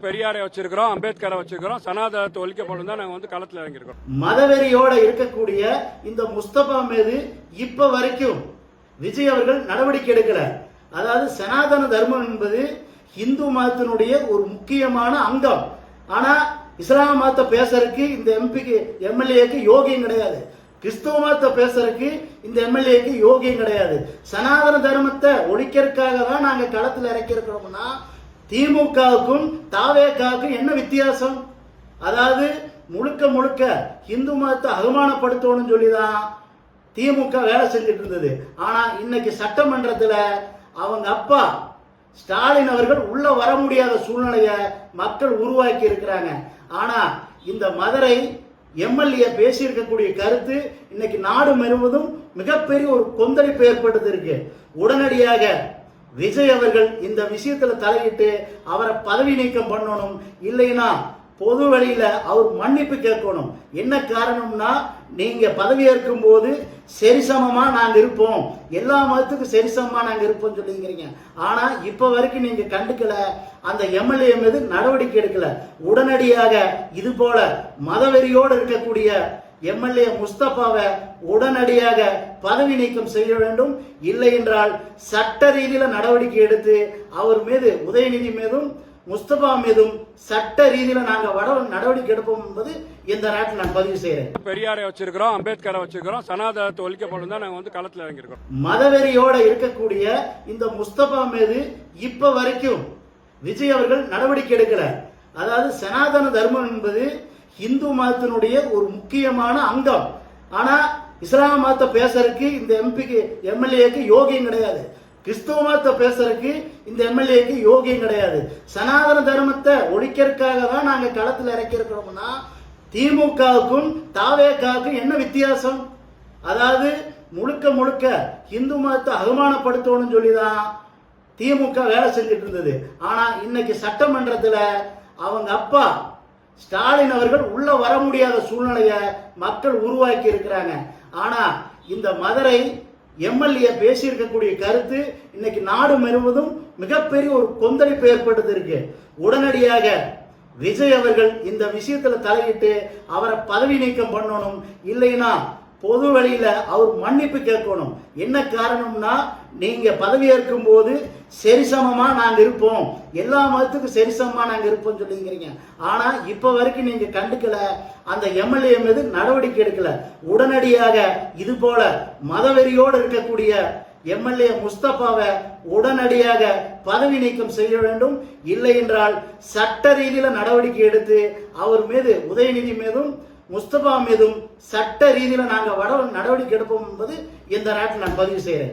பெரியாரை வச்சிருக்கிறோம், அம்பேத்கரை வச்சிருக்கிறோம், சனாதனத்தை ஒழிக்கப்படும் தான் நாங்க களத்தில் இறங்கியிருக்கோம். மதவெறியோட இருக்கக்கூடிய இந்த முஸ்தபா மீது இப்ப வரைக்கும் விஜய் அவர்கள் நடவடிக்கை எடுக்கல. அதாவது சனாதன தர்மம் என்பது இந்து மதத்தினுடைய ஒரு முக்கியமான அங்கம். ஆனா இஸ்லாம மதத்தை பேசுறதுக்கு இந்த எம்பிக்கு எம்எல்ஏக்கு யோகியம் கிடையாது. கிறிஸ்துவ மதத்தை பேசுறதுக்கு இந்த எம்எல்ஏக்கு யோகியம் கிடையாது. சனாதன தர்மத்தை ஒழிக்கிறதுக்காக தான் நாங்க களத்தில் இறக்கி இருக்கிறோம்னா திமுகவுக்கும் தாவேகாவுக்கும் என்ன வித்தியாசம்? அதாவது முழுக்க முழுக்க இந்து மதத்தை அவமானப்படுத்தணும்னு சொல்லிதான் திமுக வேலை செஞ்சுட்டு இருந்தது. ஆனா இன்னைக்கு சட்டமன்றத்தில் அவங்க அப்பா ஸ்டாலின் அவர்கள் உள்ள வர முடியாத சூழ்நிலையை மக்கள் உருவாக்கி இருக்கிறாங்க. ஆனா இந்த மதுரை எம்எல்ஏ பேசியிருக்கக்கூடிய கருத்து இன்னைக்கு நாடு முழுவதும் மிகப்பெரிய ஒரு கொந்தளிப்பு ஏற்படுத்தி இருக்கு. உடனடியாக விஜய் அவர்கள் இந்த விஷயத்துல தலையிட்டு அவரை பதவி நீக்கம் பண்ணணும், இல்லைன்னா பொது வழியில அவர் மன்னிப்பு கேட்கணும். என்ன காரணம்னா நீங்க பதவி ஏற்கும் போது சரிசமமா நாங்க இருப்போம், எல்லா மதத்துக்கும் சரிசமமா நாங்க இருப்போம் சொல்லிக்கிறீங்க. ஆனா இப்ப வரைக்கும் நீங்க கண்டுக்கல, அந்த எம்எல்ஏ மீது நடவடிக்கை எடுக்கல. உடனடியாக இது போல மதவெறியோடு இருக்கக்கூடிய எம்எல்ஏ முஸ்தபாவை உடனடியாக பதவி நீக்கம் செய்ய வேண்டும். இல்லை என்றால் சட்ட ரீதியில நடவடிக்கை எடுத்து அவர் மீது உதயநிதி மீதும் முஸ்தபா மீதும் சட்ட ரீதியில நாங்க நடவடிக்கை எடுப்போம் என்பது இந்த நாட்டில் நான் பதிவு செய்யறேன். பெரியாரை வச்சிருக்கிறோம், அம்பேத்கரை வச்சிருக்கிறோம், சனாதனத்தை ஒழிக்கப்படும் தான் நாங்க களத்தில் இறங்கியிருக்கோம். மதவெறியோட இருக்கக்கூடிய இந்த முஸ்தபா மீது இப்ப வரைக்கும் விஜய் அவர்கள் நடவடிக்கை எடுக்கல. அதாவது சனாதன தர்மம் என்பது இந்து மதத்தினுடைய ஒரு முக்கியமான அங்கம். ஆனா இஸ்லாம மதத்தை பேசுறதுக்கு இந்த எம்பிக்கு எம்எல்ஏக்கு யோகியம் கிடையாது. கிறிஸ்துவ மதத்தை பேசுறதுக்கு இந்த எம்எல்ஏக்கு யோகியம் கிடையாது. சனாதன தர்மத்தை ஒழிக்கிறதுக்காக தான் நாங்க களத்தில் இறக்கி இருக்கிறோம்னா திமுகவுக்கும் தாவேகாவுக்கும் என்ன வித்தியாசம்? அதாவது முழுக்க முழுக்க இந்து மதத்தை அவமானப்படுத்தணும்னு சொல்லிதான் திமுக வேலை செஞ்சுட்டு இருந்தது. ஆனா இன்னைக்கு சட்டமன்றத்தில் அவங்க அப்பா ஸ்டாலின் அவர்கள் உள்ள வர முடியாத சூழ்நிலையை மக்கள் உருவாக்கி இருக்கிறாங்க. ஆனா இந்த மதுரை எம்எல்ஏ பேசியிருக்கக்கூடிய கருத்து இன்னைக்கு நாடு முழுவதும் மிகப்பெரிய ஒரு கொந்தளிப்பு ஏற்படுத்தி இருக்கு. உடனடியாக விஜய் அவர்கள் இந்த விஷயத்துல தலையிட்டு அவரை பதவி நீக்கம் பண்ணணும், இல்லைன்னா பொது வழியில அவர் மன்னிப்பு கேட்கணும். என்ன காரணம்னா நீங்க பதவி ஏற்கும் போது சரிசமமா நாங்க இருப்போம், எல்லா மதத்துக்கும் சரிசமமா நாங்க இருப்போம் சொல்லிக்கிறீங்க. ஆனா இப்ப வரைக்கும் நீங்க கண்டுக்கல, அந்த எம்எல்ஏ மீது நடவடிக்கை எடுக்கல. உடனடியாக இது போல மதவெறியோடு இருக்கக்கூடிய எம்எல்ஏ முஸ்தபாவை உடனடியாக பதவி நீக்கம் செய்ய வேண்டும். இல்லை என்றால் சட்ட ரீதியில நடவடிக்கை எடுத்து அவர் மீது உதயநிதி மீதும் முஸ்தபா மீதும் சட்ட ரீதியில நாங்க நடவடிக்கை எடுப்போம் என்பது இந்த நாட்டில் நான் பதிவு செய்யறேன்.